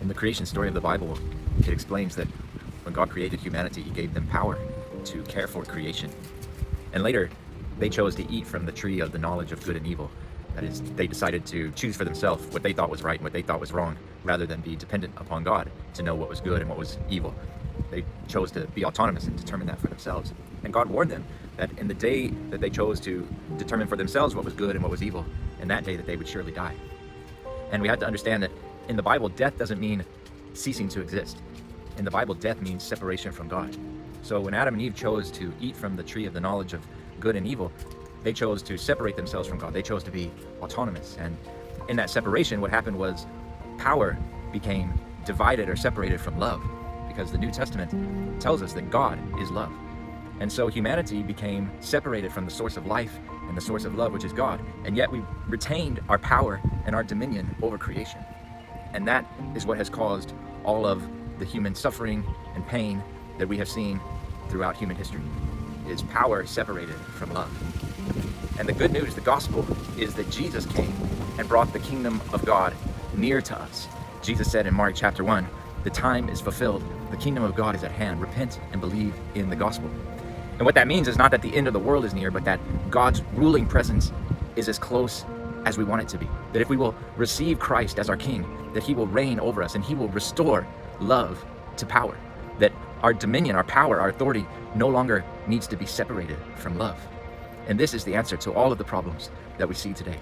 In the creation story of the Bible, it explains that when God created humanity, He gave them power to care for creation. And later, they chose to eat from the tree of the knowledge of good and evil. That is, they decided to choose for themselves what they thought was right and what they thought was wrong, rather than be dependent upon God to know what was good and what was evil. They chose to be autonomous and determine that for themselves. And God warned them that in the day that they chose to determine for themselves what was good and what was evil, in that day that they would surely die. And we have to understand that in the Bible, death doesn't mean ceasing to exist. In the Bible, death means separation from God. So when Adam and Eve chose to eat from the tree of the knowledge of good and evil, they chose to separate themselves from God. They chose to be autonomous. And in that separation, what happened was power became divided or separated from love, because the New Testament tells us that God is love. And so humanity became separated from the source of life and the source of love, which is God. And yet we retained our power and our dominion over creation. And that is what has caused all of the human suffering and pain that we have seen throughout human history, is power separated from love. And the good news, the gospel, is that Jesus came and brought the kingdom of God near to us. Jesus said in Mark chapter 1, "The time is fulfilled. The kingdom of God is at hand. Repent and believe in the gospel." And what that means is not that the end of the world is near, but that God's ruling presence is as close as we want it to be. That if we will receive Christ as our King, that He will reign over us and He will restore love to power. That our dominion, our power, our authority no longer needs to be separated from love. And this is the answer to all of the problems that we see today.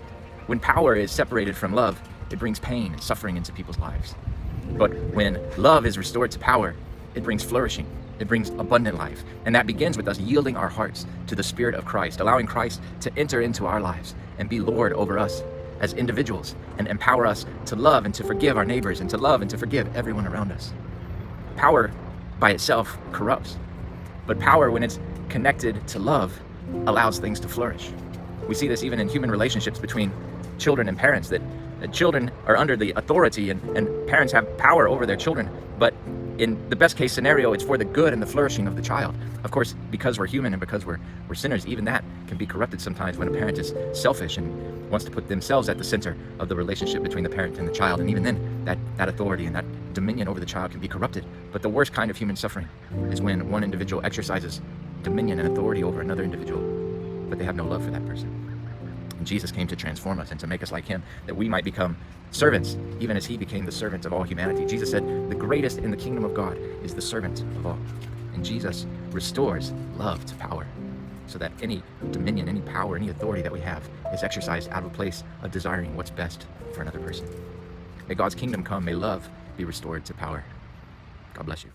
When power is separated from love, it brings pain and suffering into people's lives. But when love is restored to power, it brings flourishing. It brings abundant life. And that begins with us yielding our hearts to the Spirit of Christ, allowing Christ to enter into our lives and be Lord over us as individuals, and empower us to love and to forgive our neighbors and to love and to forgive everyone around us. Power by itself corrupts, but power, when it's connected to love, allows things to flourish. We see this even in human relationships between children and parents, that children are under the authority and parents have power over their children, but in the best case scenario, it's for the good and the flourishing of the child. Of course, because we're human and because we're sinners, even that can be corrupted sometimes when a parent is selfish and wants to put themselves at the center of the relationship between the parent and the child. And even then, that authority and that dominion over the child can be corrupted. But the worst kind of human suffering is when one individual exercises dominion and authority over another individual, but they have no love for that person. And Jesus came to transform us and to make us like Him, that we might become servants, even as He became the servant of all humanity. Jesus said, the greatest in the kingdom of God is the servant of all. And Jesus restores love to power, so that any dominion, any power, any authority that we have is exercised out of a place of desiring what's best for another person. May God's kingdom come. May love be restored to power. God bless you.